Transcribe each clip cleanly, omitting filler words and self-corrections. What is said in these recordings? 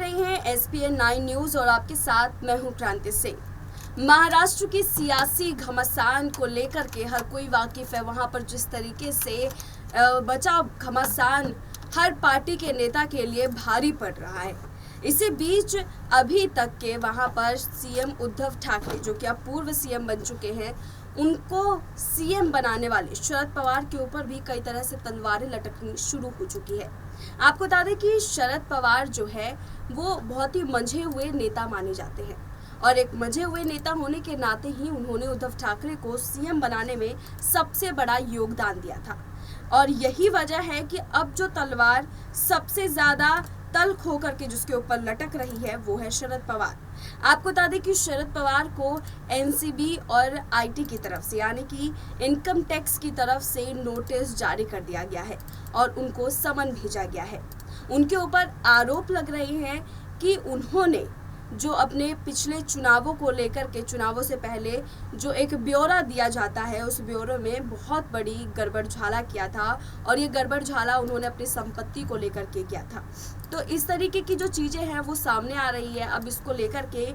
रहे हैं ESPN 9 news और आपके साथ मैं हूं क्रांति सिंह। महाराष्ट्र की सियासी घमासान को लेकर के हर कोई वाकिफ है। वहां पर जिस तरीके से बचाव घमासान हर पार्टी के नेता के लिए भारी पड़ रहा है, इसी बीच अभी तक के वहां पर सीएम उद्धव ठाकरे, जो कि अब पूर्व सीएम बन चुके हैं, उनको सीएम बनाने वाले शरद पवार के ऊपर भी कई तरह से तलवारें लटकनी शुरू हो चुकी है। आपको बता दें कि शरद पवार जो है वो बहुत ही मंझे हुए नेता माने जाते हैं और एक मंझे हुए नेता होने के नाते ही उन्होंने उद्धव ठाकरे को सीएम बनाने में सबसे बड़ा योगदान दिया था। और यही वजह है कि अब जो तलवार सबसे ज्यादा तल्ख होकर के जिसके ऊपर लटक रही है वो है शरद पवार। आपको बता दें कि शरद पवार को एनसीबी और आईटी की तरफ से, यानी कि इनकम टैक्स की तरफ से नोटिस जारी कर दिया गया है और उनको समन भेजा गया है। उनके ऊपर आरोप लग रहे हैं कि उन्होंने जो अपने पिछले चुनावों को लेकर के, चुनावों से पहले जो एक ब्यौरा दिया जाता है, उस ब्यौरे में बहुत बड़ी गड़बड़झाला किया था और ये गड़बड़झाला उन्होंने अपनी संपत्ति को लेकर के किया था। तो इस तरीके की जो चीज़ें हैं वो सामने आ रही है। अब इसको लेकर के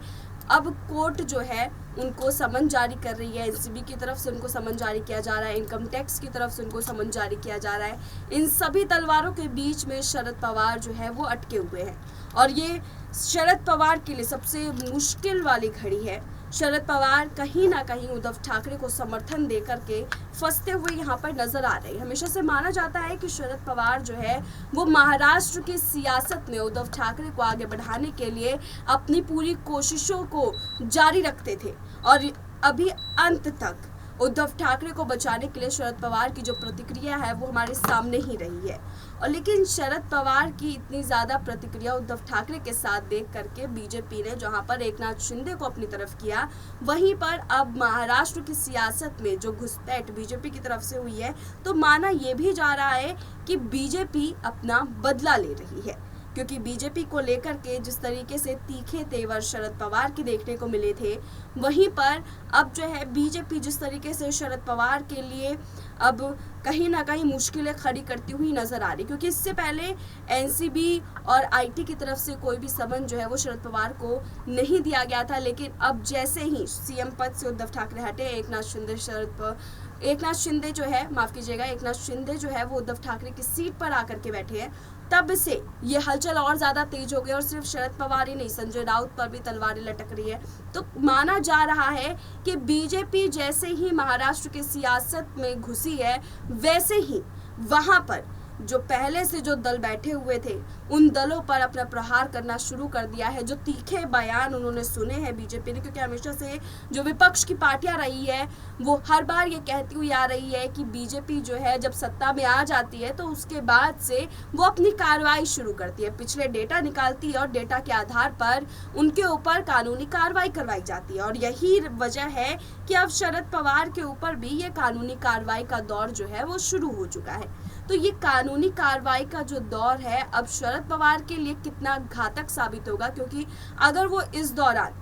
अब कोर्ट जो है उनको समन जारी कर रही है। एनसीबी की तरफ से उनको समन जारी किया जा रहा है, इनकम टैक्स की तरफ से उनको समन जारी किया जा रहा है। इन सभी तलवारों के बीच में शरद पवार जो है वो अटके हुए हैं और ये शरद पवार के लिए सबसे मुश्किल वाली घड़ी है। शरद पवार कहीं ना कहीं उद्धव ठाकरे को समर्थन देकर के फंसते हुए यहाँ पर नजर आ रहे हैं। हमेशा से माना जाता है कि शरद पवार जो है वो महाराष्ट्र की सियासत में उद्धव ठाकरे को आगे बढ़ाने के लिए अपनी पूरी कोशिशों को जारी रखते थे और अभी अंत तक उद्धव ठाकरे को बचाने के लिए शरद पवार की जो प्रतिक्रिया है वो हमारे सामने ही रही है। और लेकिन शरद पवार की इतनी ज़्यादा प्रतिक्रिया उद्धव ठाकरे के साथ देख करके बीजेपी ने जहां पर एकनाथ शिंदे को अपनी तरफ किया, वहीं पर अब महाराष्ट्र की सियासत में जो घुसपैठ बीजेपी की तरफ से हुई है, तो माना यह भी जा रहा है कि बीजेपी अपना बदला ले रही है। क्योंकि बीजेपी को लेकर के जिस तरीके से तीखे तेवर शरद पवार के देखने को मिले थे, वहीं पर अब जो है बीजेपी जिस तरीके से शरद पवार के लिए अब कहीं ना कहीं मुश्किलें खड़ी करती हुई नजर आ रही। क्योंकि इससे पहले एनसीबी और आईटी की तरफ से कोई भी समन जो है वो शरद पवार को नहीं दिया गया था, लेकिन अब जैसे ही सीएम पद से उद्धव ठाकरे हटे, एकनाथ शिंदे जो है वो उद्धव ठाकरे की सीट पर आकर के बैठे हैं, तब से ये हलचल और ज्यादा तेज हो गई और सिर्फ शरद पवार ही नहीं, संजय राउत पर भी तलवारें लटक रही है। तो माना जा रहा है कि बीजेपी जैसे ही महाराष्ट्र की सियासत में घुसी है, वैसे ही वहां पर जो पहले से जो दल बैठे हुए थे उन दलों पर अपना प्रहार करना शुरू कर दिया है। जो तीखे बयान उन्होंने सुने हैं बीजेपी ने, क्योंकि हमेशा से जो विपक्ष की पार्टियां रही है वो हर बार ये कहती हुई आ रही है कि बीजेपी जो है जब सत्ता में आ जाती है तो उसके बाद से वो अपनी कार्रवाई शुरू करती है, पिछले डेटा निकालती है और डेटा के आधार पर उनके ऊपर कानूनी कार्रवाई करवाई जाती है। और यही वजह है कि अब शरद पवार के ऊपर भी ये कानूनी कार्रवाई का दौर जो है वो शुरू हो चुका है। तो ये कानूनी कार्रवाई का जो दौर है अब शरद पवार के लिए कितना घातक साबित होगा, क्योंकि अगर वो इस दौरान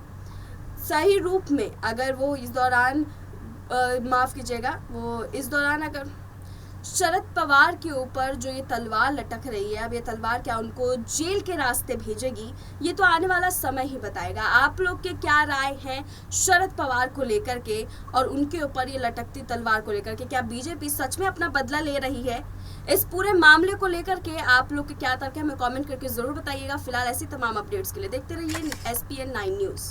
सही रूप में, अगर वो इस दौरान अगर शरद पवार के ऊपर जो ये तलवार लटक रही है, अब ये तलवार क्या उनको जेल के रास्ते भेजेगी, ये तो आने वाला समय ही बताएगा। आप लोग के क्या राय हैं शरद पवार को लेकर के और उनके ऊपर ये लटकती तलवार को लेकर के? क्या बीजेपी सच में अपना बदला ले रही है? इस पूरे मामले को लेकर के आप लोग के क्या तर्क है, हमें कमेंट करके जरूर बताइएगा। फिलहाल ऐसी तमाम अपडेट्स के लिए देखते रहिए एसपीएन 9 न्यूज।